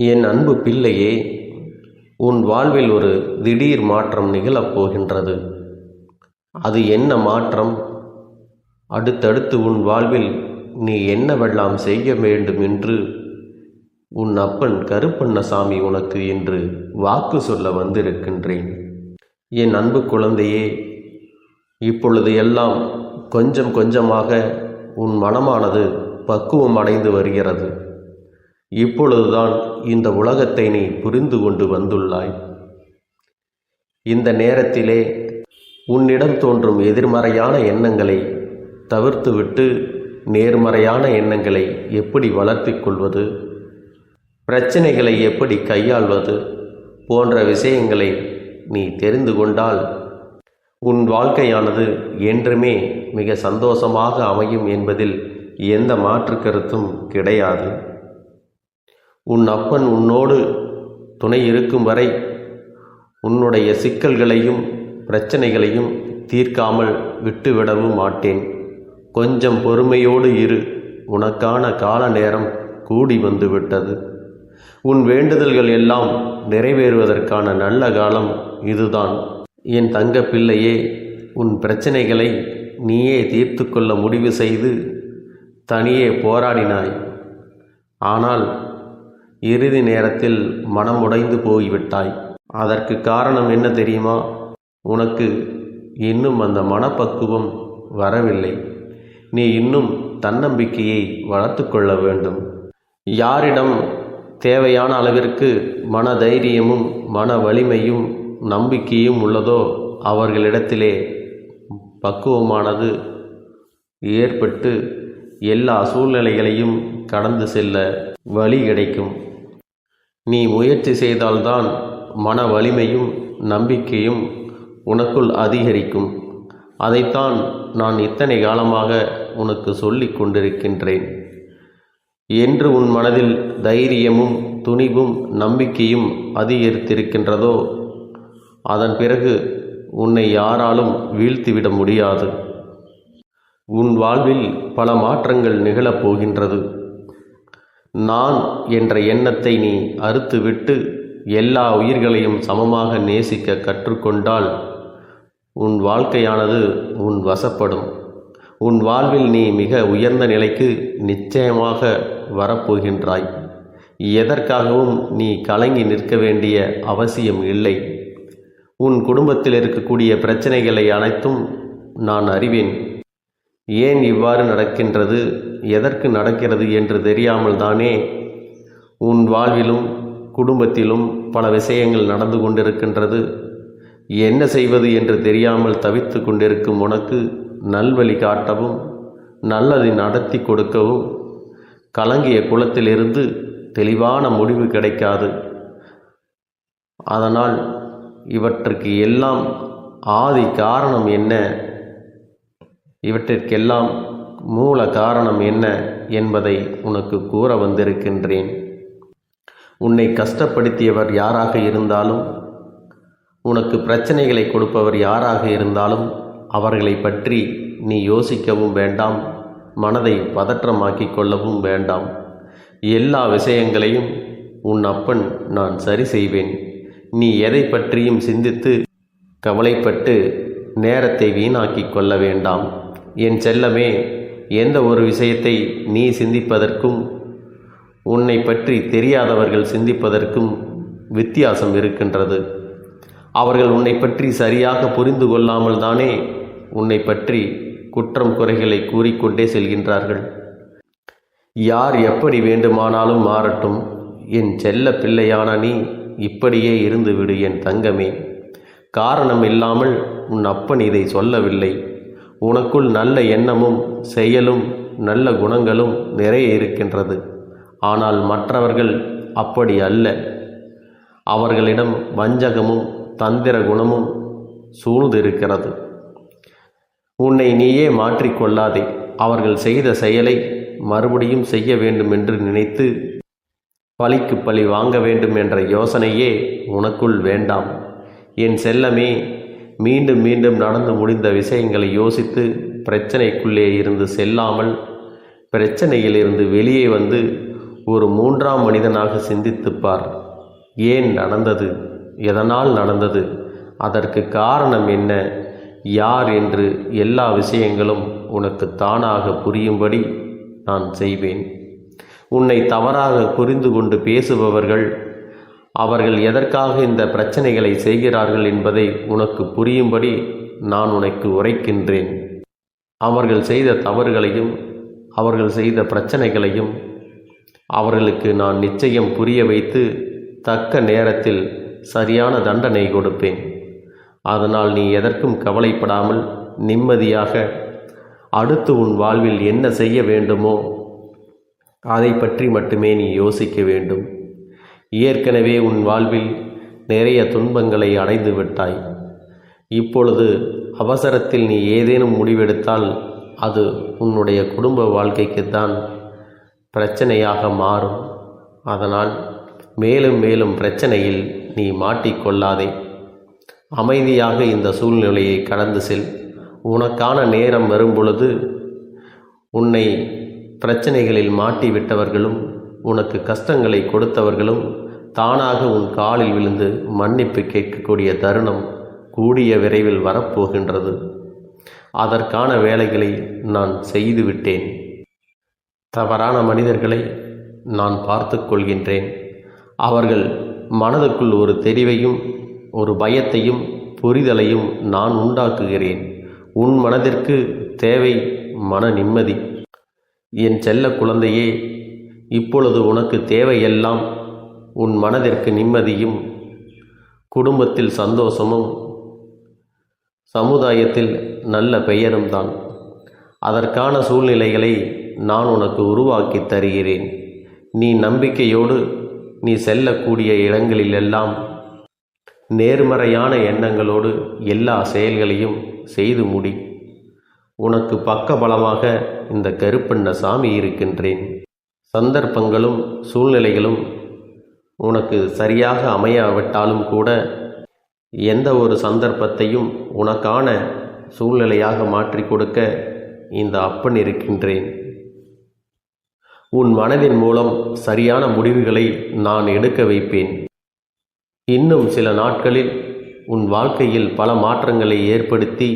என் அன்பு பிள்ளையே, உன் வாழ்வில் ஒரு திடீர் மாற்றம் நிகழப் போகின்றது. அது என்ன மாற்றம்? அடுத்தடுத்து உன் வாழ்வில் நீ என்னவெல்லாம் செய்ய வேண்டும் என்று உன் அப்பன் கருப்பண்ணசாமி உனக்கு இன்று வாக்கு சொல்ல வந்திருக்கின்றேன். என் அன்பு குழந்தையே, இப்பொழுது எல்லாம் கொஞ்சம் கொஞ்சமாக உன் மனமானது பக்குவம் அடைந்து வருகிறது. இப்பொழுதுதான் இந்த உலகத்தை நீ புரிந்து கொண்டு வந்துள்ளாய். இந்த நேரத்திலே உன்னிடம் தோன்றும் எதிர்மறையான எண்ணங்களை தவிர்த்துவிட்டு நேர்மறையான எண்ணங்களை எப்படி வளர்த்திக் கொள்வது, பிரச்சனைகளை எப்படி கையாள்வது போன்ற விஷயங்களை நீ தெரிந்து கொண்டால் உன் வாழ்க்கையானது என்றுமே மிக சந்தோஷமாக அமையும் என்பதில் எந்த மாற்று கருத்தும் கிடையாது. உன் அப்பன் உன்னோடு துணை இருக்கும் வரை உன்னுடைய சிக்கல்களையும் பிரச்சனைகளையும் தீர்க்காமல் விட்டுவிடவும் மாட்டேன். கொஞ்சம் பொறுமையோடு இரு. உனக்கான கால நேரம் கூடி வந்துவிட்டது. உன் வேண்டுதல்கள் எல்லாம் நிறைவேறுவதற்கான நல்ல காலம் இதுதான். என் தங்க பிள்ளையே, உன் பிரச்சனைகளை நீயே தீர்த்து கொள்ள முடிவு செய்து தனியே போராடினாய். ஆனால் இறுதி நேரத்தில் மனமுடைந்து போய்விட்டாய். அதற்கு காரணம் என்ன தெரியுமா? உனக்கு இன்னும் அந்த மனப்பக்குவம் வரவில்லை. நீ இன்னும் தன்னம்பிக்கையை வளர்த்து கொள்ள வேண்டும். யாரிடம் தேவையான அளவிற்கு மன தைரியமும் மன வலிமையும் நம்பிக்கையும் உள்ளதோ அவர்களிடத்திலே பக்குவமானது ஏற்பட்டு எல்லா சூழ்நிலைகளையும் கடந்து செல்ல வழி கிடைக்கும். நீ முயற்சி செய்தால்தான் மன வலிமையும் நம்பிக்கையும் உனக்குள் அதிகரிக்கும். அதைத்தான் நான் இத்தனை காலமாக உனக்கு சொல்லிக் கொண்டிருக்கின்றேன். என்று உன் மனதில் தைரியமும் துணிவும் நம்பிக்கையும் அதிகரித்திருக்கின்றதோ அதன் பிறகு உன்னை யாராலும் வீழ்த்திவிட முடியாது. உன் வாழ்வில் பல மாற்றங்கள் நிகழப் போகின்றது. நான் என்ற எண்ணத்தை நீ அறுத்துவிட்டு எல்லா உயிர்களையும் சமமாக நேசிக்க கற்றுக்கொண்டால் உன் வாழ்க்கையானது உன் வசப்படும். உன் வாழ்வில் நீ மிக உயர்ந்த நிலைக்கு நிச்சயமாக வரப்போகின்றாய். எதற்காகவும் நீ கலங்கி நிற்க வேண்டிய அவசியம் இல்லை. உன் குடும்பத்தில் இருக்கக்கூடிய பிரச்சனைகளை அனைத்தும் நான் அறிவேன். ஏன் இவ்வாறு நடக்கின்றது, எதற்கு நடக்கிறது என்று தெரியாமல் தானே உன் வாழ்விலும் குடும்பத்திலும் பல விஷயங்கள் நடந்து கொண்டிருக்கின்றது. என்ன செய்வது என்று தெரியாமல் தவித்து கொண்டிருக்கும் உனக்கு நல்வழி காட்டவும் நல்லதை நடத்தி கொடுக்கவும் கலங்கிய குளத்திலிருந்து தெளிவான முடிவு கிடைக்காது. அதனால் இவற்றுக்கு எல்லாம் ஆதி காரணம் என்ன, இவற்றிற்கெல்லாம் மூல காரணம் என்ன என்பதை உனக்கு கூற வந்திருக்கின்றேன். உன்னை கஷ்டப்படுத்தியவர் யாராக இருந்தாலும், உனக்கு பிரச்சனைகளை கொடுப்பவர் யாராக இருந்தாலும் அவர்களை பற்றி நீ யோசிக்கவும் வேண்டாம், மனதை பதற்றமாக்கிக் கொள்ளவும் வேண்டாம். எல்லா விஷயங்களையும் உன் அப்பன் நான் சரி செய்வேன். நீ எதை பற்றியும் சிந்தித்து கவலைப்பட்டு நேரத்தை வீணாக்கிக் கொள்ள வேண்டாம். என் செல்லமே, எந்த ஒரு விஷயத்தை நீ சிந்திப்பதற்கும் உன்னை பற்றி தெரியாதவர்கள் சிந்திப்பதற்கும் வித்தியாசம் இருக்கின்றது. அவர்கள் உன்னை பற்றி சரியாக புரிந்து கொள்ளாமல் தானே உன்னை பற்றி குற்றம் குறைகளை கூறிக்கொண்டே செல்கின்றார்கள். யார் எப்படி வேண்டுமானாலும் மாறட்டும். என் செல்ல பிள்ளையான நீ இப்படியே இருந்துவிடு என் தங்கமே. காரணம் இல்லாமல் உன் அப்பன் இதை சொல்லவில்லை. உனக்குள் நல்ல எண்ணமும் செயலும் நல்ல குணங்களும் நிறைய இருக்கின்றது. ஆனால் மற்றவர்கள் அப்படி அல்ல. அவர்களிடம் வஞ்சகமும் தந்திர குணமும் சூழ்ந்திருக்கிறது. உன்னை நீயே மாற்றிக்கொள்ளாதே. அவர்கள் செய்த செயலை மறுபடியும் செய்ய வேண்டும் என்று நினைத்து பழிக்கு பழி வாங்க வேண்டும் என்ற யோசனையே உனக்குள் வேண்டாம். என் செல்லமே, மீண்டும் மீண்டும் நடந்து முடிந்த விஷயங்களை யோசித்து பிரச்சனைக்குள்ளே இருந்து செல்லாமல் பிரச்சனையிலிருந்து வெளியே வந்து ஒரு மூன்றாம் மனிதனாக சிந்தித்துப்பார். ஏன் நடந்தது, எதனால் நடந்தது, அதற்கு காரணம் என்ன, யார் என்று எல்லா விஷயங்களும் உனக்கு தானாக புரியும்படி நான் செய்வேன். உன்னை தவறாக புரிந்து கொண்டு பேசுபவர்கள் அவர்கள் எதற்காக இந்த பிரச்சனைகளை செய்கிறார்கள் என்பதை உனக்கு புரியும்படி நான் உனக்கு உரைக்கின்றேன். அவர்கள் செய்த தவறுகளையும் அவர்கள் செய்த பிரச்சனைகளையும் அவர்களுக்கு நான் நிச்சயம் புரிய வைத்து தக்க நேரத்தில் சரியான தண்டனை கொடுப்பேன். அதனால் நீ எதற்கும் கவலைப்படாமல் நிம்மதியாக அடுத்து உன் வாழ்வில் என்ன செய்ய வேண்டுமோ அதை பற்றி மட்டுமே நீ யோசிக்க வேண்டும். ஏற்கனவே உன் வாழ்வில் நிறைய துன்பங்களை அடைந்து விட்டாய். இப்பொழுது அவசரத்தில் நீ ஏதேனும் முடிவெடுத்தால் அது உன்னுடைய குடும்ப வாழ்க்கைக்குத்தான் பிரச்சனையாக மாறும். அதனால் மேலும் மேலும் பிரச்சனையில் நீ மாட்டிக்கொள்ளாதே. அமைதியாக இந்த சூழ்நிலையை கடந்து செல். உனக்கான நேரம் வரும்பொழுது உன்னை பிரச்சனைகளில் மாட்டிவிட்டவர்களும் உனக்கு கஷ்டங்களை கொடுத்தவர்களும் தானாக உன் காலில் விழுந்து மன்னிப்பு கேட்கக்கூடிய தருணம் கூடிய விரைவில் வரப்போகின்றது. அதற்கான வேலைகளை நான் செய்துவிட்டேன். தவறான மனிதர்களை நான் பார்த்து கொள்கின்றேன். அவர்கள் மனதுக்குள் ஒரு தெரிவையும் ஒரு பயத்தையும் புரிதலையும் நான் உண்டாக்குகிறேன். உன் மனதிற்கு தேவை மன நிம்மதி. என் செல்ல குழந்தையே, இப்பொழுது உனக்கு தேவையெல்லாம் உன் மனதிற்கு நிம்மதியும் குடும்பத்தில் சந்தோஷமும் சமுதாயத்தில் நல்ல பெயரும் தான். அதற்கான சூழ்நிலைகளை நான் உனக்கு உருவாக்கி தருகிறேன். நீ நம்பிக்கையோடு நீ செல்லக்கூடிய இடங்களிலெல்லாம் நேர்மறையான எண்ணங்களோடு எல்லா செயல்களையும் செய்து முடி. உனக்கு பக்கபலமாக இந்த கருப்பண்ணசாமி இருக்கின்றேன். சந்தர்ப்பங்களும் சூழ்நிலைகளும் உனக்கு சரியாக அமையாவிட்டாலும் கூட எந்த ஒரு சந்தர்ப்பத்தையும் உனக்கான சூழ்நிலையாக மாற்றி கொடுக்க இந்த அப்பன் இருக்கின்றேன். உன் மனதின் மூலம் சரியான முடிவுகளை நான் எடுக்க வைப்பேன். இன்னும் சில நாட்களில் உன் வாழ்க்கையில் பல மாற்றங்களை ஏற்படுத்தி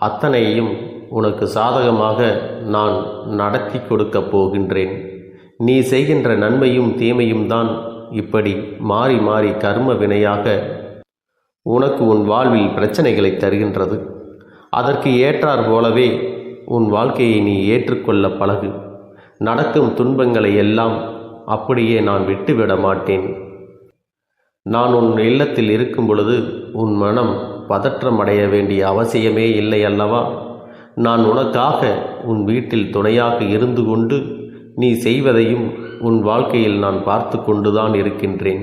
அத்தனையும் உனக்கு சாதகமாக நான் நடத்தி கொடுக்கப் போகின்றேன். நீ செய்கின்ற நன்மையும் தீமையும் தான் இப்படி மாறி மாறி கர்ம வினையாக உனக்கு உன் வாழ்வில் பிரச்சனைகளை தருகின்றது. அதற்கு ஏற்றார் போலவே உன் வாழ்க்கையை நீ ஏற்றுக்கொள்ள பழகு. நடக்கும் துன்பங்களை எல்லாம் அப்படியே நான் விட்டுவிட மாட்டேன். நான் உன் இல்லத்தில் இருக்கும் பொழுது உன் மனம் பதற்றமடைய வேண்டிய அவசியமே இல்லை அல்லவா? நான் உனக்காக உன் வீட்டில் துணையாக இருந்து கொண்டு நீ செய்வதையும் உன் வாழ்க்கையில் நான் பார்த்து கொண்டுதான் இருக்கின்றேன்.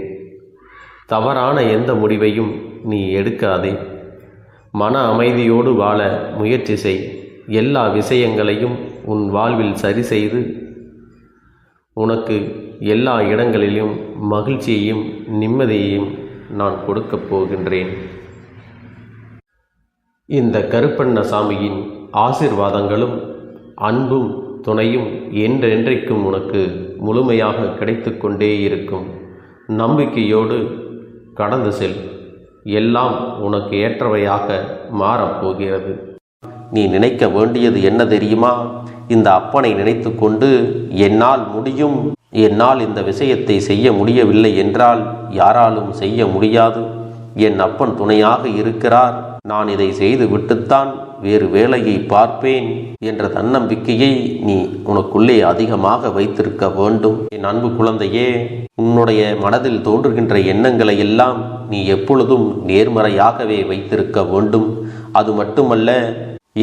தவறான எந்த முடிவையும் நீ எடுக்காதே. மன அமைதியோடு வாழ முயற்சி செய். எல்லா விஷயங்களையும் உன் வாழ்வில் சரி செய்து உனக்கு எல்லா இடங்களிலும் மகிழ்ச்சியையும் நிம்மதியையும் நான் கொடுக்கப் போகின்றேன். இந்த கருப்பண்ணசாமியின் ஆசீர்வாதங்களும் அன்பும் துணையும் என்றென்றைக்கும் உனக்கு முழுமையாக கிடைத்து கொண்டே இருக்கும். நம்பிக்கையோடு கடந்து செல். எல்லாம் உனக்கு ஏற்றவையாக மாறப்போகிறது. நீ நினைக்க வேண்டியது என்ன தெரியுமா? இந்த அப்பனை நினைத்து கொண்டு என்னால் முடியும், என்னால் இந்த விஷயத்தை செய்ய முடியவில்லை என்றால் யாராலும் செய்ய முடியாது, என் அப்பன் துணையாக இருக்கிறார், நான் இதை செய்து விட்டுத்தான் வேறு வேலையை பார்ப்பேன் என்ற தன்னம்பிக்கையை நீ உனக்குள்ளே அதிகமாக வைத்திருக்க வேண்டும். என் அன்பு குழந்தையே, உன்னுடைய மனதில் தோன்றுகின்ற எண்ணங்களை எல்லாம் நீ எப்பொழுதும் நேர்மறையாகவே வைத்திருக்க வேண்டும். அது மட்டுமல்ல,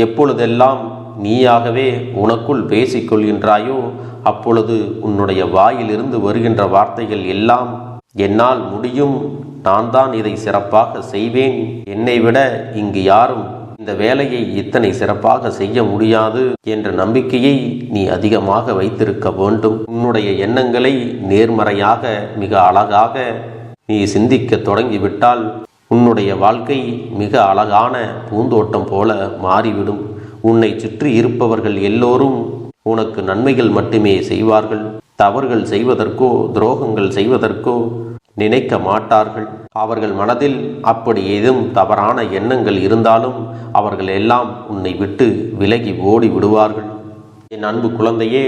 எப்பொழுதெல்லாம் நீயாகவே உனக்குள் பேசிக்கொள்கின்றாயோ அப்பொழுது உன்னுடைய வாயிலிருந்து வருகின்ற வார்த்தைகள் எல்லாம் என்னால் முடியும், நான் தான் இதை சிறப்பாக செய்வேன், என்னை விட இங்கு யாரும் இந்த வேலையை இத்தனை சிறப்பாக செய்ய முடியாது என்ற நம்பிக்கையை நீ அதிகமாக வைத்திருக்க வேண்டும். உன்னுடைய எண்ணங்களை நேர்மறையாக மிக அழகாக நீ சிந்திக்க தொடங்கிவிட்டால் உன்னுடைய வாழ்க்கை மிக அழகான பூந்தோட்டம் போல மாறிவிடும். உன்னை சுற்றி இருப்பவர்கள் எல்லோரும் உனக்கு நன்மைகள் மட்டுமே செய்வார்கள். தவறுகள் செய்வதற்கோ துரோகங்கள் செய்வதற்கோ நினைக்க மாட்டார்கள். அவர்கள் மனதில் அப்படி ஏதும் தவறான எண்ணங்கள் இருந்தாலும் அவர்கள் எல்லாம் உன்னை விட்டு விலகி ஓடி விடுவார்கள். என் அன்பு குழந்தையே,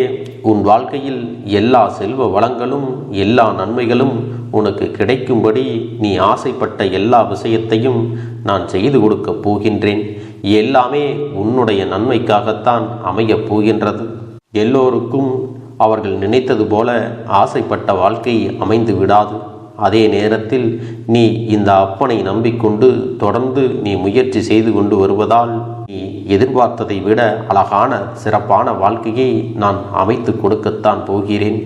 உன் வாழ்க்கையில் எல்லா செல்வ வளங்களும் எல்லா நன்மைகளும் உனக்கு கிடைக்கும்படி நீ ஆசைப்பட்ட எல்லா விஷயத்தையும் நான் செய்து கொடுக்கப் போகின்றேன். எல்லாமே உன்னுடைய நன்மைக்காகத்தான் அமையப் போகின்றது. எல்லோருக்கும் அவர்கள் நினைத்தது போல ஆசைப்பட்ட வாழ்க்கை அமைந்து விடாது. அதே நேரத்தில் நீ இந்த அப்பனை நம்பிக்கொண்டு தொடர்ந்து நீ முயற்சி செய்து கொண்டு வருவதால் நீ எதிர்பார்த்ததை விட அழகான சிறப்பான வாழ்க்கையை நான் அமைத்து கொடுக்கத்தான் போகிறேன்.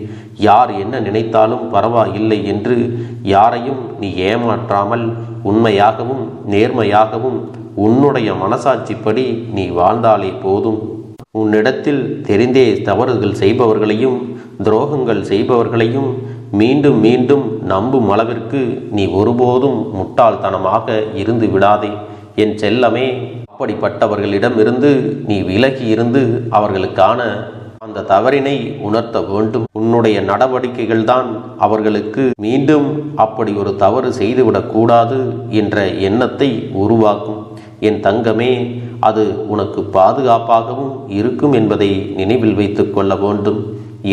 யார் என்ன நினைத்தாலும் பரவாயில்லை என்று யாரையும் நீ ஏமாற்றாமல் உண்மையாகவும் நேர்மையாகவும் உன்னுடைய மனசாட்சிப்படி நீ வாழ்ந்தாலே போதும். உன்னிடத்தில் தெரிந்தே தவறுகள் செய்பவர்களையும் துரோகங்கள் செய்பவர்களையும் மீண்டும் மீண்டும் நம்பும் அளவிற்கு நீ ஒருபோதும் முட்டாள்தனமாக இருந்து விடாதே என் செல்லமே. அப்படிப்பட்டவர்களிடமிருந்து நீ விலகி இருந்து அவர்களுக்கான அந்த தவறினை உணர்த்த வேண்டும். உன்னுடைய நடவடிக்கைகள் தான் அவர்களுக்கு மீண்டும் அப்படி ஒரு தவறு செய்துவிடக்கூடாது என்ற எண்ணத்தை உருவாக்கும். என் தங்கமே, அது உனக்கு பாதுகாப்பாகவும் இருக்கும் என்பதை நினைவில் வைத்துக் கொள்ள வேண்டும்.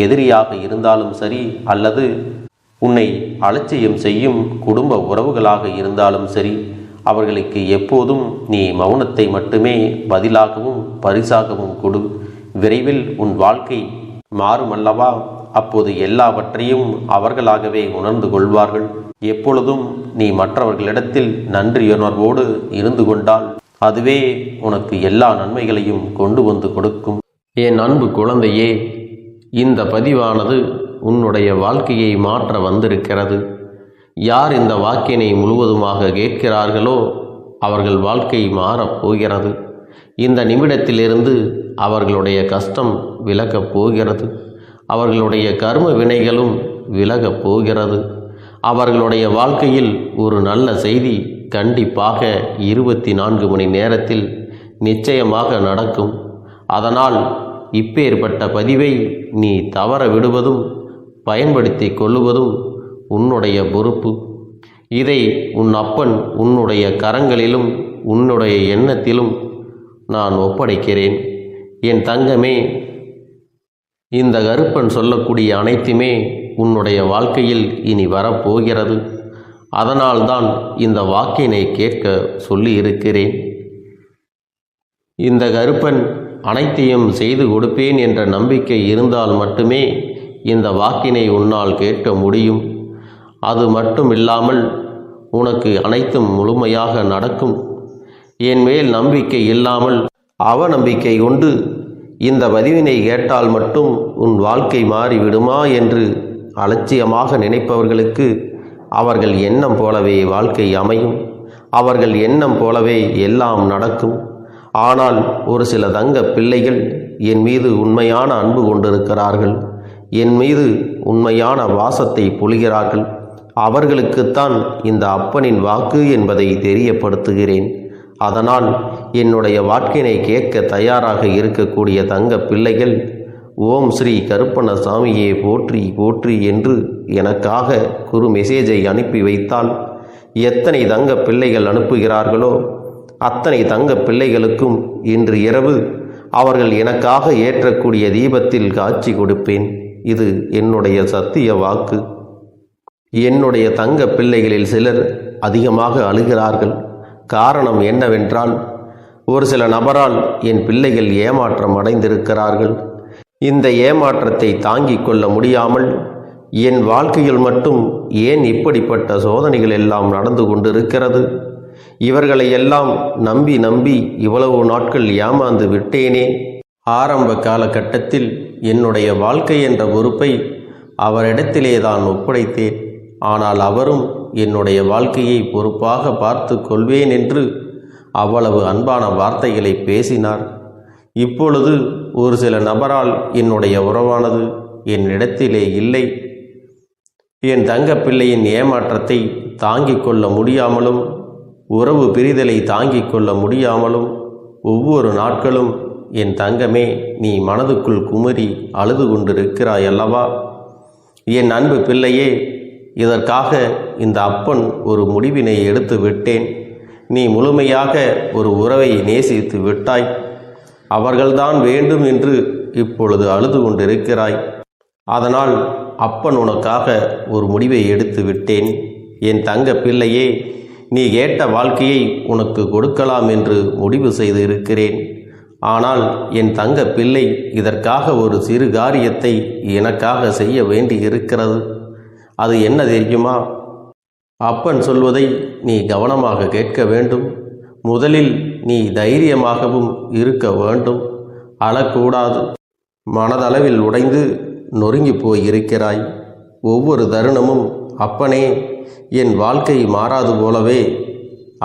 எதிரியாக இருந்தாலும் சரி அல்லது உன்னை அலட்சியம் செய்யும் குடும்ப உறவுகளாக இருந்தாலும் சரி, அவர்களுக்கு எப்போதும் நீ மௌனத்தை மட்டுமே பதிலாகவும் பரிசாகவும் கொடு. விரைவில் உன் வாழ்க்கை மாறுமல்லவா? அப்போது எல்லாவற்றையும் அவர்களாகவே உணர்ந்து கொள்வார்கள். எப்பொழுதும் நீ மற்றவர்களிடத்தில் நன்றியுணர்வோடு இருந்து கொண்டால் அதுவே உனக்கு எல்லா நன்மைகளையும் கொண்டு வந்து கொடுக்கும். என் அன்பு குழந்தையே, இந்த பதிவானது உன்னுடைய வாழ்க்கையை மாற்ற வந்திருக்கிறது. யார் இந்த வாக்கினை முழுவதுமாக கேட்கிறார்களோ அவர்கள் வாழ்க்கை மாறப்போகிறது. இந்த நிமிடத்திலிருந்து அவர்களுடைய கஷ்டம் விலகப் போகிறது. அவர்களுடைய கர்ம வினைகளும் விலகப் போகிறது. அவர்களுடைய வாழ்க்கையில் ஒரு நல்ல செய்தி கண்டிப்பாக 24 மணி நேரத்தில் நிச்சயமாக நடக்கும். அதனால் இப்பேற்பட்ட பதிவை நீ தவற விடுவதும் பயன்படுத்தி கொள்ளுவதும் உன்னுடைய பொறுப்பு. இதை உன் அப்பன் உன்னுடைய கரங்களிலும் உன்னுடைய எண்ணத்திலும் நான் ஒப்படைக்கிறேன். என் தங்கமே, இந்த கருப்பன் சொல்லக்கூடிய அனைத்துமே உன்னுடைய வாழ்க்கையில் இனி வரப்போகிறது. அதனால்தான் இந்த வாக்கினை கேட்க சொல்லி இருக்கிறேன். இந்த கருப்பன் அனைத்தையும் செய்து கொடுப்பேன் என்ற நம்பிக்கை இருந்தால் மட்டுமே இந்த வாக்கினை உன்னால் கேட்க முடியும். அது மட்டும் இல்லாமல் உனக்கு அனைத்தும் முழுமையாக நடக்கும். என் மேல் நம்பிக்கை இல்லாமல் அவநம்பிக்கை கொண்டு இந்த பதிவினை கேட்டால் மட்டும் உன் வாழ்க்கை மாறிவிடுமா என்று அலட்சியமாக நினைப்பவர்களுக்கு அவர்கள் எண்ணம் போலவே வாழ்க்கை அமையும். அவர்கள் எண்ணம் போலவே எல்லாம் நடக்கும். ஆனால் ஒரு சில தங்க பிள்ளைகள் என் மீது உண்மையான அன்பு கொண்டிருக்கிறார்கள். என் மீது உண்மையான வாசத்தை பொழிகிறார்கள். அவர்களுக்குத்தான் இந்த அப்பனின் வாக்கு என்பதை தெரியப்படுத்துகிறேன். அதனால் என்னுடைய வாக்கினை கேட்க தயாராக இருக்கக்கூடிய தங்க பிள்ளைகள் ஓம் ஸ்ரீ கருப்பண்ண சாமியே போற்றி போற்றி என்று எனக்காக குறு மெசேஜை அனுப்பி வைத்தால் எத்தனை தங்க பிள்ளைகள் அனுப்புகிறார்களோ அத்தனை தங்க பிள்ளைகளுக்கும் இன்று இரவு அவர்கள் எனக்காக ஏற்றக்கூடிய தீபத்தில் காட்சி கொடுப்பேன். இது என்னுடைய சத்திய வாக்கு. என்னுடைய தங்க பிள்ளைகளில் சிலர் அதிகமாக அழுகிறார்கள். காரணம் என்னவென்றால் ஒரு சில நபரால் என் பிள்ளைகள் ஏமாற்றம் அடைந்திருக்கிறார்கள். இந்த ஏமாற்றத்தை தாங்கிக் கொள்ள முடியாமல் என் வாழ்க்கையில் மட்டும் ஏன் இப்படிப்பட்ட சோதனைகள் எல்லாம் நடந்து கொண்டிருக்கிறது? இவர்களை எல்லாம் நம்பி நம்பி இவ்வளவு நாட்கள் ஏமாந்து விட்டேனே. ஆரம்ப காலகட்டத்தில் என்னுடைய வாழ்க்கை என்ற பொறுப்பை அவரிடத்திலே தான் ஒப்படைத்தேன். ஆனால் அவரும் என்னுடைய வாழ்க்கையை பொறுப்பாக பார்த்து கொள்வேன் என்று அவ்வளவு அன்பான வார்த்தைகளை பேசினார். இப்பொழுது ஒரு சில நபரால் என்னுடைய உறவானது என்னிடத்திலே இல்லை. என் தங்கப்பிள்ளையின் ஏமாற்றத்தை தாங்கிக் கொள்ள முடியாமலும் உறவு பிரிதலை தாங்கிக் கொள்ள முடியாமலும் ஒவ்வொரு நாட்களும் என் தங்கமே நீ மனதுக்குள் குமரி அழுது கொண்டிருக்கிறாய் அல்லவா? என் அன்பு பிள்ளையே, இதற்காக இந்த அப்பன் ஒரு முடிவினை எடுத்து விட்டேன். நீ முழுமையாக ஒரு உறவை நேசித்து விட்டாய். அவர்கள்தான் வேண்டும் என்று இப்பொழுது அழுது கொண்டிருக்கிறாய். அதனால் அப்பன் உனக்காக ஒரு முடிவை எடுத்து விட்டேன். என் தங்க பிள்ளையே, நீ கேட்ட வாழ்க்கையை உனக்கு கொடுக்கலாம் என்று முடிவு செய்து இருக்கிறேன். ஆனால் என் தங்க பிள்ளை, இதற்காக ஒரு சிறு காரியத்தை எனக்காக செய்ய வேண்டி இருக்கிறது. அது என்ன தெரியுமா? அப்பன் சொல்வதை நீ கவனமாக கேட்க வேண்டும். முதலில் நீ தைரியமாகவும் இருக்க வேண்டும். அழக்கூடாது. மனதளவில் உடைந்து நொறுங்கி போய் இருக்கிறாய். ஒவ்வொரு தருணமும் அப்பனே, என் வாழ்க்கை மாறாது போலவே,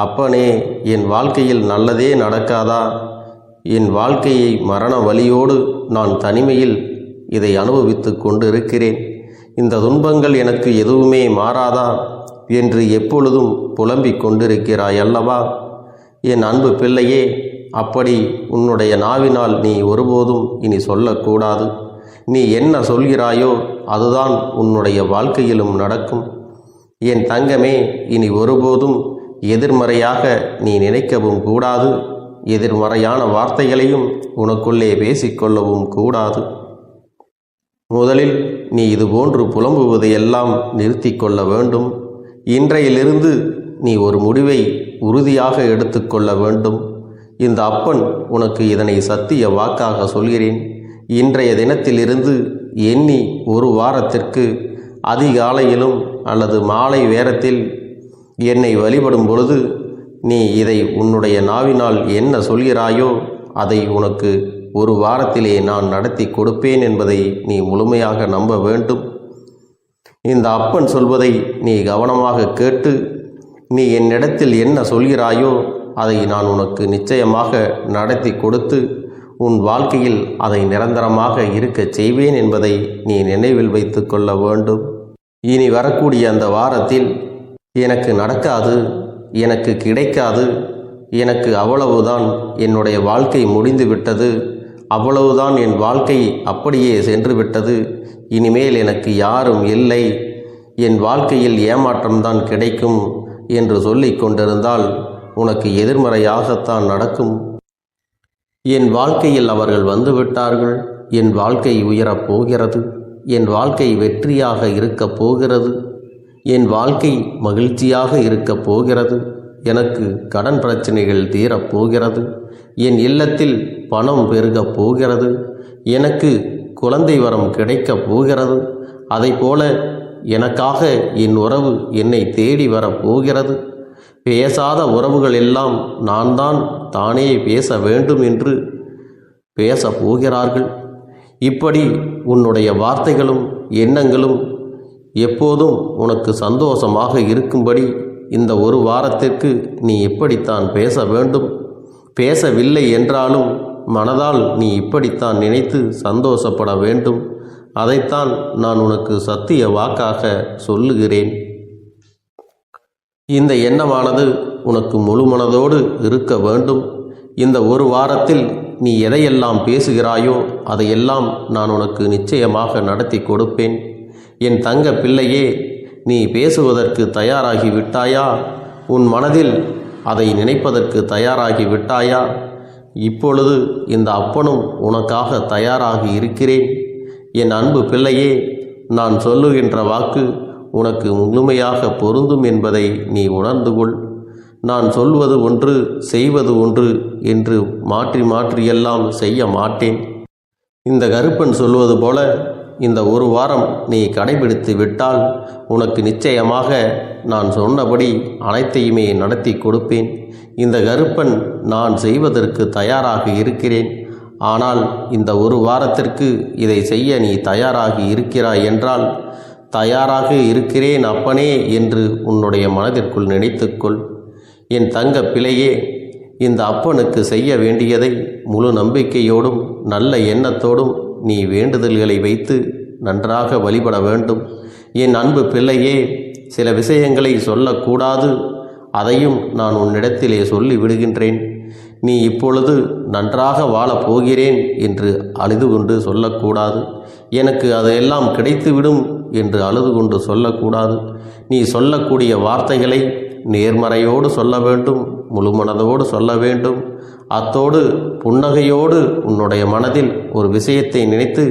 அப்பனே, என் வாழ்க்கையில் நல்லதே நடக்காதா, என் வாழ்க்கையை மரண வலியோடு நான் தனிமையில் இதை அனுபவித்து கொண்டு இருக்கிறேன். இந்த துன்பங்கள் எனக்கு எதுவுமே மாறாதா என்று எப்பொழுதும் புலம்பிக் கொண்டிருக்கிறாய் அல்லவா? என் அன்பு பிள்ளையே, அப்படி உன்னுடைய நாவினால் நீ ஒருபோதும் இனி சொல்லக்கூடாது. நீ என்ன சொல்கிறாயோ அதுதான் உன்னுடைய வாழ்க்கையிலும் நடக்கும். என் தங்கமே, இனி ஒருபோதும் எதிர்மறையாக நீ நினைக்கவும் கூடாது. எதிர்மறையான வார்த்தைகளையும் உனக்குள்ளே பேசிக்கொள்ளவும் கூடாது. முதலில் நீ இதுபோன்று புலம்புவதையெல்லாம் நிறுத்தி கொள்ள வேண்டும். இன்றையிலிருந்து நீ ஒரு முடிவை உறுதியாக எடுத்துக்கொள்ள வேண்டும். இந்த அப்பன் உனக்கு இதனை சத்திய வாக்காக சொல்கிறேன். இன்றைய தினத்திலிருந்து எண்ணி ஒரு வாரத்திற்கு அதிகாலையிலும் அல்லது மாலை நேரத்தில் என்னை வழிபடும் பொழுது நீ இதை உன்னுடைய நாவினால் என்ன சொல்கிறாயோ அதை உனக்கு ஒரு வாரத்திலே நான் நடத்தி கொடுப்பேன் என்பதை நீ முழுமையாக நம்ப வேண்டும். இந்த அப்பன் சொல்வதை நீ கவனமாக கேட்டு நீ என்னிடத்தில் என்ன சொல்கிறாயோ அதை நான் உனக்கு நிச்சயமாக நடத்தி கொடுத்து உன் வாழ்க்கையில் அதை நிரந்தரமாக இருக்கச் செய்வேன் என்பதை நீ நினைவில் வைத்து கொள்ள வேண்டும். இனி வரக்கூடிய அந்த வாரத்தில் எனக்கு நடக்காது, எனக்கு கிடைக்காது, எனக்கு அவ்வளவுதான், என்னுடைய வாழ்க்கை முடிந்து விட்டது, அவ்வளவுதான், என் வாழ்க்கை அப்படியே சென்று விட்டது, இனிமேல் எனக்கு யாரும் இல்லை, என் வாழ்க்கையில் ஏமாற்றம்தான் கிடைக்கும் என்று சொல்லிக் கொண்டிருந்தால் உனக்கு எதிர்மறையாகத்தான் நடக்கும். என் வாழ்க்கையில் அவர்கள் வந்துவிட்டார்கள். என் வாழ்க்கை உயரப் போகிறது. என் வாழ்க்கை வெற்றியாக இருக்கப் போகிறது. என் வாழ்க்கை மகிழ்ச்சியாக இருக்கப் போகிறது. எனக்கு கடன் பிரச்சனைகள் தீரப்போகிறது. என் இல்லத்தில் பணம் பெருகப் போகிறது. எனக்கு குழந்தை வரம் கிடைக்கப் போகிறது. அதைப்போல எனக்காக என் உறவு என்னை தேடி வரப்போகிறது. பேசாத உறவுகள் எல்லாம் நான் தான் தானே பேச வேண்டும் என்று பேசப் போகிறார்கள். இப்படி உன்னுடைய வார்த்தைகளும் எண்ணங்களும் எப்போதும் உனக்கு சந்தோஷமாக இருக்கும்படி இந்த ஒரு வாரத்திற்கு நீ இப்படித்தான் பேச வேண்டும். பேசவில்லை என்றாலும் மனதால் நீ இப்படித்தான் நினைத்து சந்தோஷப்பட வேண்டும். அதைத்தான் நான் உனக்கு சத்திய வாக்காக சொல்லுகிறேன். இந்த எண்ணமானது உனக்கு முழு மனதோடு இருக்க வேண்டும். இந்த ஒரு வாரத்தில் நீ எதையெல்லாம் பேசுகிறாயோ அதையெல்லாம் நான் உனக்கு நிச்சயமாக நடத்தி கொடுப்பேன். என் தங்க பிள்ளையே, நீ பேசுவதற்கு தயாராகி விட்டாயா? உன் மனதில் அதை நினைப்பதற்கு தயாராகி விட்டாயா? இப்பொழுது இந்த அப்பனும் உனக்காக தயாராகி இருக்கிறேன். என் அன்பு பிள்ளையே, நான் சொல்லுகின்ற வாக்கு உனக்கு முழுமையாக பொருந்தும் என்பதை நீ உணர்ந்து கொள். நான் சொல்வது ஒன்று செய்வது ஒன்று என்று மாற்றி மாற்றியெல்லாம் செய்ய மாட்டேன். இந்த கருப்பன் சொல்வது போல இந்த ஒரு வாரம் நீ கடைபிடித்து விட்டால் உனக்கு நிச்சயமாக நான் சொன்னபடி அனைத்தையுமே நடத்தி கொடுப்பேன். இந்த கருப்பன் நான் செய்வதற்கு தயாராக இருக்கிறேன். ஆனால் இந்த ஒரு வாரத்திற்கு இதை செய்ய நீ தயாராகி இருக்கிறாய் என்றால், தயாராக இருக்கிறேன் அப்பனே என்று உன்னுடைய மனதிற்குள் நினைத்துக்கொள். என் தங்க பிள்ளையே, இந்த அப்பனுக்கு செய்ய வேண்டியதை முழு நம்பிக்கையோடும் நல்ல எண்ணத்தோடும் நீ வேண்டுதல்களை வைத்து நன்றாக வழிபட வேண்டும். என் அன்பு பிள்ளையே, சில விஷயங்களை சொல்லக்கூடாது, அதையும் நான் உன்னிடத்திலே சொல்லி விடுகின்றேன். நீ இப்பொழுது நன்றாக வாழப் போகிறேன் என்று அழுது கொண்டு சொல்லக்கூடாது. எனக்கு அதையெல்லாம் கிடைத்துவிடும் என்று அழுது கொண்டு சொல்லக்கூடாது. நீ சொல்லக்கூடிய வார்த்தைகளை நேர்மறையோடு சொல்ல வேண்டும், முழுமனதோடு சொல்ல வேண்டும். அத்தோடு புன்னகையோடு உன்னுடைய மனதில் ஒரு விஷயத்தை நினைத்து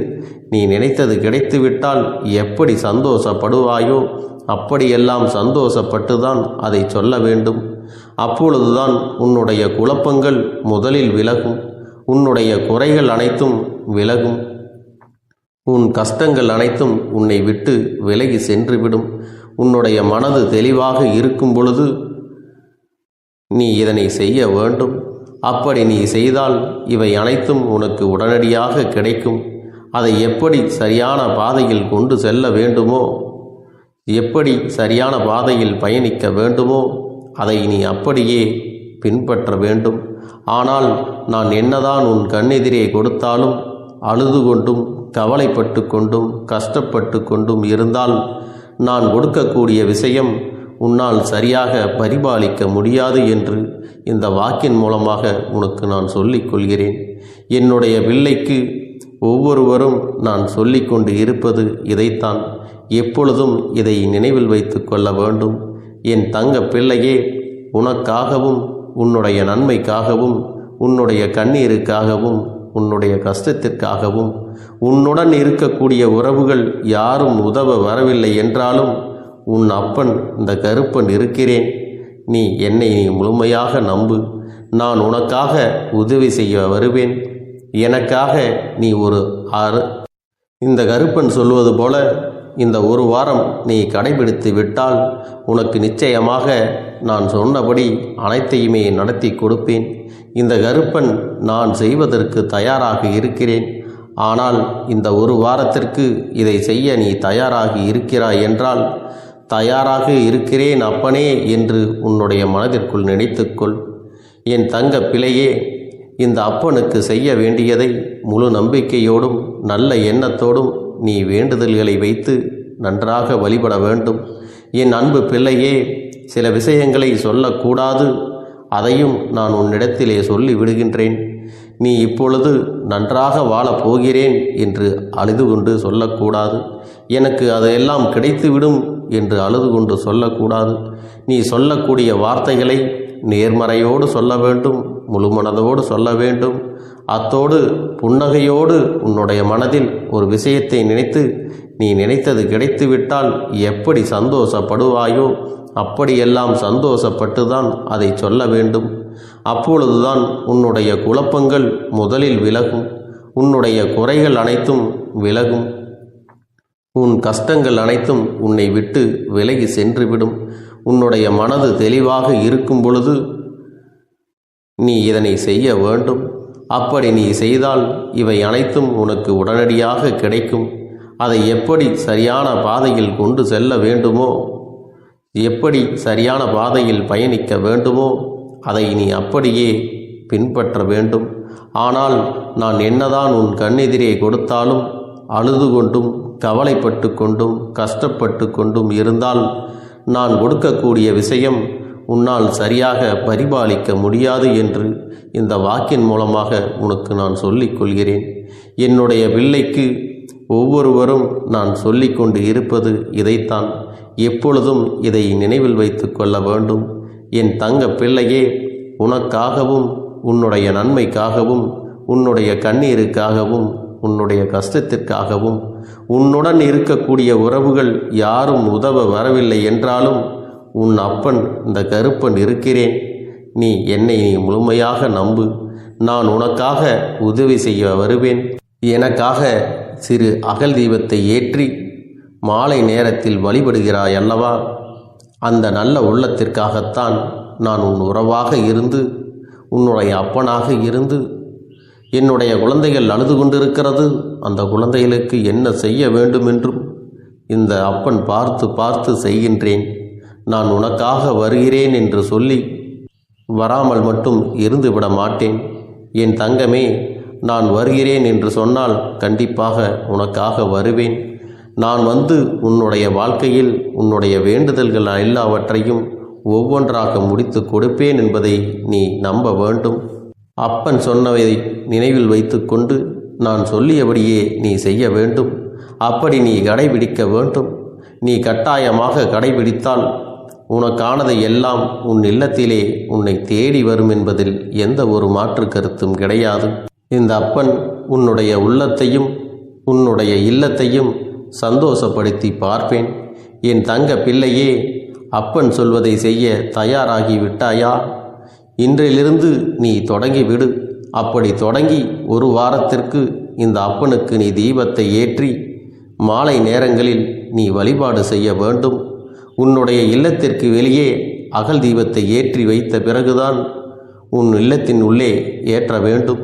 நீ நினைத்தது கிடைத்துவிட்டால் எப்படி சந்தோஷப்படுவாயோ அப்படியெல்லாம் சந்தோஷப்பட்டுதான் அதை சொல்ல வேண்டும். அப்பொழுதுதான் உன்னுடைய குழப்பங்கள் முதலில் விலகும், உன்னுடைய குறைகள் அனைத்தும் விலகும், உன் கஷ்டங்கள் அனைத்தும் உன்னை விட்டு விலகி சென்றுவிடும். உன்னுடைய மனது தெளிவாக இருக்கும் பொழுது நீ இதனை செய்ய வேண்டும். அப்படி நீ செய்தால் இவை அனைத்தும் உனக்கு உடனடியாக கிடைக்கும். அதை எப்படி சரியான பாதையில் கொண்டு செல்ல வேண்டுமோ, எப்படி சரியான பாதையில் பயணிக்க வேண்டுமோ அதை நீ அப்படியே பின்பற்ற வேண்டும். ஆனால் நான் என்னதான் உன் கண்ணெதிரே கொடுத்தாலும் அழுது கொண்டும் கவலைப்பட்டு கொண்டும் கஷ்டப்பட்டு கொண்டும் இருந்தால் நான் கொடுக்கக்கூடிய விஷயம் உன்னால் சரியாக பரிபாலிக்க முடியாது என்று இந்த வாக்கின் மூலமாக உனக்கு நான் சொல்லிக் கொள்கிறேன். என்னுடைய பிள்ளைக்கு ஒவ்வொருவரும் நான் சொல்லிக்கொண்டு இருப்பது இதைத்தான். எப்பொழுதும் இதை நினைவில் வைத்து கொள்ள வேண்டும். என் தங்க பிள்ளையே, உனக்காகவும் உன்னுடைய நன்மைக்காகவும் உன்னுடைய கண்ணீருக்காகவும் உன்னுடைய கஷ்டத்திற்காகவும் உன்னுடன் இருக்கக்கூடிய உறவுகள் யாரும் உதவ வரவில்லை என்றாலும் உன் அப்பன் இந்த கருப்பன் இருக்கிறேன். நீ என்னை முழுமையாக நம்பு. நான் உனக்காக உதவி செய்ய வருவேன். எனக்காக நீ இந்த கருப்பன் சொல்வது போல இந்த ஒரு வாரம் நீ கடைபிடித்து விட்டால் உனக்கு நிச்சயமாக நான் சொன்னபடி அனைத்தையுமே நடத்தி கொடுப்பேன். இந்த கருப்பன் நான் செய்வதற்கு தயாராக இருக்கிறேன். ஆனால் இந்த ஒரு வாரத்திற்கு இதை செய்ய நீ தயாராகி இருக்கிறாய் என்றால், தயாராக இருக்கிறேன் அப்பனே என்று உன்னுடைய மனதிற்குள் நினைத்துக்கொள். என் தங்க பிள்ளையே, இந்த அப்பனுக்கு செய்ய வேண்டியதை முழு நம்பிக்கையோடும் நல்ல எண்ணத்தோடும் நீ வேண்டுதல்களை வைத்து நன்றாக வழிபட வேண்டும். என் அன்பு பிள்ளையே, சில விஷயங்களை சொல்லக்கூடாது, அதையும் நான் உன்னிடத்திலே சொல்லி விடுகின்றேன். நீ இப்பொழுது நன்றாக வாழப் போகிறேன் என்று அழுது கொண்டு சொல்லக்கூடாது. எனக்கு அதையெல்லாம் கிடைத்துவிடும் என்று அழுது கொண்டு சொல்லக்கூடாது. நீ சொல்லக்கூடிய வார்த்தைகளை நேர்மறையோடு சொல்ல வேண்டும், முழுமனதோடு சொல்ல வேண்டும். அத்தோடு புன்னகையோடு உன்னுடைய மனதில் ஒரு விஷயத்தை நினைத்து நீ நினைத்தது கிடைத்துவிட்டால் எப்படி சந்தோஷப்படுவாயோ அப்படியெல்லாம் சந்தோஷப்பட்டுதான் அதை சொல்ல வேண்டும். அப்பொழுதுதான் உன்னுடைய குழப்பங்கள் முதலில் விலகும், உன்னுடைய குறைகள் அனைத்தும் விலகும், உன் கஷ்டங்கள் அனைத்தும் உன்னை விட்டு விலகி சென்றுவிடும். உன்னுடைய மனது தெளிவாக இருக்கும் பொழுது நீ இதனை செய்ய வேண்டும். அப்படி நீ செய்தால் இவை அனைத்தும் உனக்கு உடனடியாக கிடைக்கும். அதை எப்படி சரியான பாதையில் கொண்டு செல்ல வேண்டுமோ, எப்படி சரியான பாதையில் பயணிக்க வேண்டுமோ அதை நீ அப்படியே பின்பற்ற வேண்டும். ஆனால் நான் என்னதான் உன் கண்ணெதிரே கொடுத்தாலும் அழுது கொண்டும் கவலைப்பட்டு கொண்டும் கஷ்டப்பட்டு கொண்டும் இருந்தால் நான் கொடுக்கக்கூடிய விஷயம் உன்னால் சரியாக பரிபாலிக்க முடியாது என்று இந்த வாக்கின் மூலமாக உனக்கு நான் சொல்லிக் கொள்கிறேன். என்னுடைய பிள்ளைக்கு ஒவ்வொருவரும் நான் சொல்லிக்கொண்டு இருப்பது இதைத்தான். எப்பொழுதும் இதை நினைவில் வைத்து கொள்ள வேண்டும். என் தங்க பிள்ளையே, உனக்காகவும் உன்னுடைய நன்மைக்காகவும் உன்னுடைய கண்ணீருக்காகவும் உன்னுடைய கஷ்டத்திற்காகவும் உன்னுடன் இருக்கக்கூடிய உறவுகள் யாரும் உதவ வரவில்லை என்றாலும் உன் அப்பன் இந்த கருப்பன் இருக்கிறேன். நீ என்னை முழுமையாக நம்பு. நான் உனக்காக உதவி செய்ய வருவேன். எனக்காக சிறு அகல் தீபத்தை ஏற்றி மாலை நேரத்தில் வழிபடுகிறாய் அல்லவா? அந்த நல்ல உள்ளத்திற்காகத்தான் நான் உன் உறவாக இருந்து உன்னுடைய அப்பனாக இருந்து என்னுடைய குழந்தைகள் அழுது கொண்டிருக்கிறது, அந்த குழந்தைகளுக்கு என்ன செய்ய வேண்டும் என்றும் இந்த அப்பன் பார்த்து பார்த்து செய்கின்றேன். நான் உனக்காக வருகிறேன் என்று சொல்லி வராமல் மட்டும் இருந்து விட மாட்டேன். என் தங்கமே, நான் வருகிறேன் என்று சொன்னால் கண்டிப்பாக உனக்காக வருவேன். நான் வந்து உன்னுடைய வாழ்க்கையில் உன்னுடைய வேண்டுதல்கள் எல்லாவற்றையும் ஒவ்வொன்றாக முடித்து கொடுப்பேன் என்பதை நீ நம்ப வேண்டும். அப்பன் சொன்னதை நினைவில் வைத்து கொண்டு நான் சொல்லியபடியே நீ செய்ய வேண்டும். அப்படி நீ கடைபிடிக்க வேண்டும். நீ கட்டாயமாக கடைபிடித்தால் உனக்கானதை எல்லாம் உன் இல்லத்திலே உன்னை தேடி வரும் என்பதில் எந்த ஒரு மாற்று கருத்தும் கிடையாது. இந்த அப்பன் உன்னுடைய உள்ளத்தையும் உன்னுடைய இல்லத்தையும் சந்தோஷப்படுத்தி பார்ப்பேன். என் தங்க பிள்ளையே, அப்பன் சொல்வதை செய்ய தயாராகி விட்டாயா? இன்றிலிருந்து நீ தொடங்கிவிடு. அப்படி தொடங்கி ஒரு வாரத்திற்கு இந்த அப்பனுக்கு நீ தீபத்தை ஏற்றி மாலை நேரங்களில் நீ வழிபாடு செய்ய வேண்டும். உன்னுடைய இல்லத்திற்கு வெளியே அகல் தீபத்தை ஏற்றி வைத்த பிறகுதான் உன் இல்லத்தின் உள்ளே ஏற்ற வேண்டும்.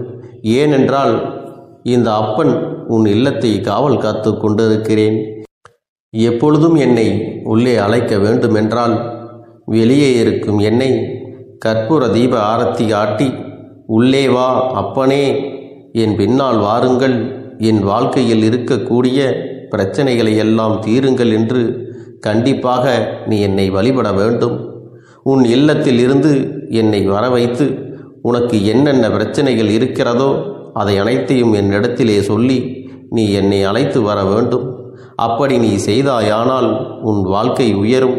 ஏனென்றால் இந்த அப்பன் உன் இல்லத்தை காவல் காத்து கொண்டிருக்கிறேன். எப்பொழுதும் என்னை உள்ளே அழைக்க வேண்டுமென்றால் வெளியே இருக்கும் என்னை கற்பூர தீப ஆரத்தி காட்டி உள்ளே வா அப்பனே, என் பின்னால் வாருங்கள், என் வாழ்க்கையில் இருக்கக்கூடிய பிரச்சனைகளை எல்லாம் தீருங்கள் என்று கண்டிப்பாக நீ என்னை வழிபட வேண்டும். உன் இல்லத்தில் இருந்து என்னை வர வைத்து உனக்கு என்னென்ன பிரச்சனைகள் இருக்கிறதோ அதை அனைத்தையும் என்னிடத்திலே சொல்லி நீ என்னை அழைத்து வர வேண்டும். அப்படி நீ செய்தாயானால் உன் வாழ்க்கை உயரும்,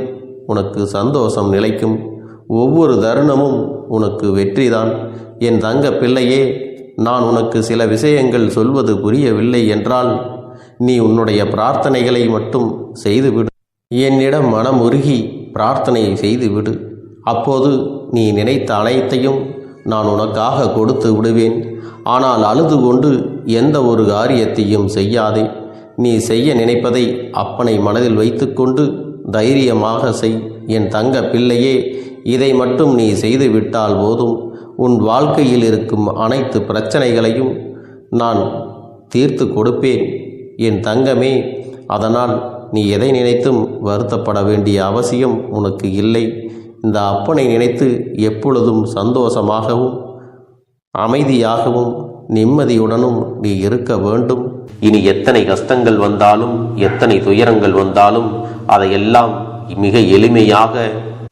உனக்கு சந்தோஷம் நிலைக்கும், ஒவ்வொரு தருணமும் உனக்கு வெற்றிதான். என் தங்க பிள்ளையே, நான் உனக்கு சில விஷயங்கள் சொல்வது புரியவில்லை என்றால் நீ உன்னுடைய பிரார்த்தனைகளை மட்டும் செய்துவிடு. என்னிடம் மனமுருகி பிரார்த்தனை செய்துவிடு. அப்போது நீ நினைத்த அனைத்தையும் நான் உனக்காக கொடுத்து விடுவேன். ஆனால் அழுது கொண்டு எந்த ஒரு காரியத்தையும் செய்யாதே. நீ செய்ய நினைப்பதை அப்பனை மனதில் வைத்துக்கொண்டு தைரியமாக செய். என் தங்க பிள்ளையே, இதை மட்டும் நீ செய்துவிட்டால் போதும். உன் வாழ்க்கையில் இருக்கும் அனைத்து பிரச்சனைகளையும் நான் தீர்த்து கொடுப்பேன் என் தங்கமே. அதனால் நீ எதை நினைத்தும் வருத்தப்பட வேண்டிய அவசியம் உனக்கு இல்லை. இந்த அப்பனை நினைத்து எப்பொழுதும் சந்தோஷமாகவும் அமைதியாகவும் நிம்மதியுடனும் நீ இருக்க வேண்டும். இனி எத்தனை கஷ்டங்கள் வந்தாலும் எத்தனை துயரங்கள் வந்தாலும் அதையெல்லாம் மிக எளிமையாக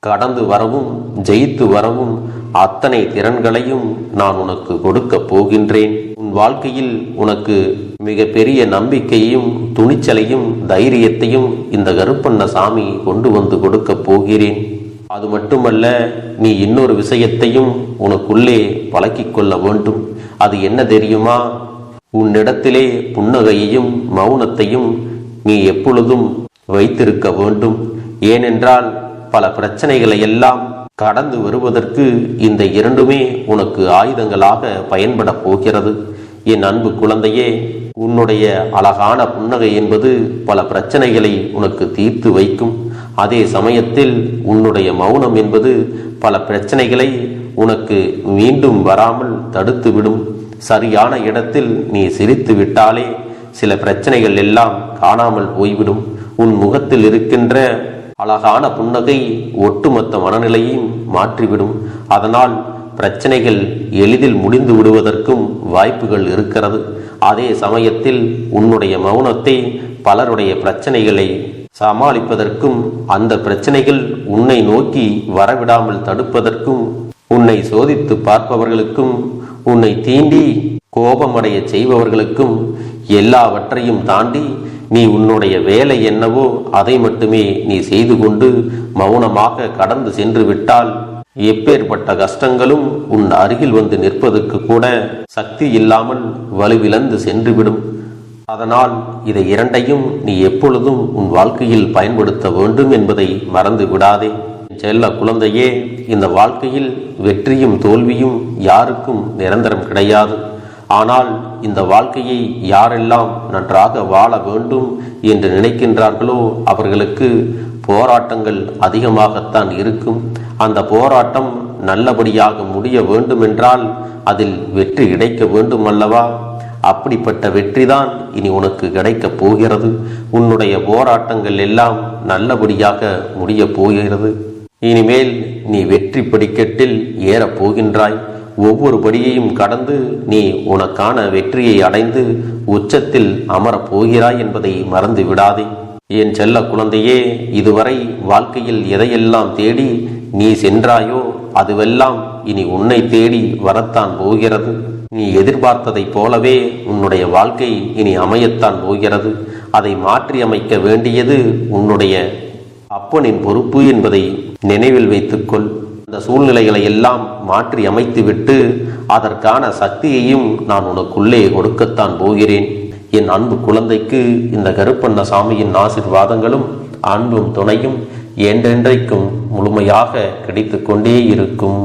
கடந்து வரவும் ஜெயித்து வரவும் அத்தனை திறன்களையும் நான் உனக்கு கொடுக்க போகின்றேன். உன் வாழ்க்கையில் உனக்கு மிக பெரிய நம்பிக்கையையும் துணிச்சலையும் தைரியத்தையும் இந்த கருப்பண்ண சாமி கொண்டு வந்து கொடுக்க போகிறேன். அது மட்டுமல்ல, நீ இன்னொரு விஷயத்தையும் உனக்குள்ளே பழக்கிக் கொள்ள வேண்டும். அது என்ன தெரியுமா? உன்னிடத்திலே புன்னகையையும் மௌனத்தையும் நீ எப்பொழுதும் வைத்திருக்க வேண்டும். ஏனென்றால் பல பிரச்சனைகளை எல்லாம் கடந்து வருவதற்கு இந்த இரண்டுமே உனக்கு ஆயுதங்களாக பயன்பட போகிறது. என் அன்பு குழந்தையே, உன்னுடைய அழகான புன்னகை என்பது பல பிரச்சனைகளை உனக்கு தீர்த்து வைக்கும். அதே சமயத்தில் உன்னுடைய மௌனம் என்பது பல பிரச்சனைகளை உனக்கு மீண்டும் வராமல் தடுத்துவிடும். சரியான இடத்தில் நீ சிரித்து விட்டாலே சில பிரச்சனைகள் எல்லாம் காணாமல் போய்விடும். உன் முகத்தில் இருக்கின்ற அழகான புன்னகை ஒட்டுமொத்த மனநிலையும் மாற்றிவிடும். அதனால் பிரச்சனைகள் எளிதில் முடிந்து விடுவதற்கும் வாய்ப்புகள் இருக்கிறது. அதே சமயத்தில் உன்னுடைய மௌனத்தை பலருடைய பிரச்சனைகளை சமாளிப்பதற்கும் அந்த பிரச்சனைகள் உன்னை நோக்கி வரவிடாமல் தடுப்பதற்கும் உன்னை சோதித்து பார்ப்பவர்களுக்கும் உன்னை தீண்டி கோபமடைய செய்பவர்களுக்கும் எல்லாவற்றையும் தாண்டி நீ உன்னுடைய வேலை என்னவோ அதை மட்டுமே நீ செய்து கொண்டு மௌனமாக கடந்து சென்று விட்டால் எப்பேற்பட்ட கஷ்டங்களும் உன் அருகில் வந்து நிற்பதற்கு கூட சக்தி இல்லாமல் வலுவிழந்து சென்றுவிடும். அதனால் இதை இரண்டையும் நீ எப்பொழுதும் உன் வாழ்க்கையில் பயன்படுத்த வேண்டும் என்பதை மறந்து விடாதே. செல்ல குழந்தையே, இந்த வாழ்க்கையில் வெற்றியும் தோல்வியும் யாருக்கும் நிரந்தரம் கிடையாது. ஆனால் இந்த வாழ்க்கையை யாரெல்லாம் நன்றாக வாழ வேண்டும் என்று நினைக்கின்றார்களோ அவர்களுக்கு போராட்டங்கள் அதிகமாகத்தான் இருக்கும். அந்த போராட்டம் நல்லபடியாக முடிய வேண்டுமென்றால் அதில் வெற்றி கிடைக்க வேண்டும் அல்லவா? அப்படிப்பட்ட வெற்றிதான் இனி உனக்கு கிடைக்கப் போகிறது. உன்னுடைய போராட்டங்கள் எல்லாம் நல்லபடியாக முடிய போகிறது. இனிமேல் நீ வெற்றி படிக்கட்டில் ஏறப் போகின்றாய். ஒவ்வொரு படியையும் கடந்து நீ உனக்கான வெற்றியை அடைந்து உச்சத்தில் அமரப் போகிறாய் என்பதை மறந்து விடாதே. என் செல்ல குழந்தையே, இதுவரை வாழ்க்கையில் எதையெல்லாம் தேடி நீ சென்றாயோ அதுவெல்லாம் இனி உன்னை தேடி வரத்தான் போகிறது. நீ எதிர்பார்த்ததைப் போலவே உன்னுடைய வாழ்க்கை இனி அமையத்தான் போகிறது. அதை மாற்றியமைக்க வேண்டியது உன்னுடைய அப்பனின் பொறுப்பு என்பதை நினைவில் வைத்துக்கொள். அந்த சூழ்நிலைகளை எல்லாம் மாற்றி அமைத்துவிட்டு அதற்கான சக்தியையும் நான் உனக்குள்ளே கொடுக்கத்தான் போகிறேன். என் அன்பு குழந்தைக்கு இந்த கருப்பண்ணசாமியின் ஆசீர்வாதங்களும் அன்பும் துணையும் என்றென்றைக்கும் முழுமையாக கிடைத்து கொண்டே இருக்கும்.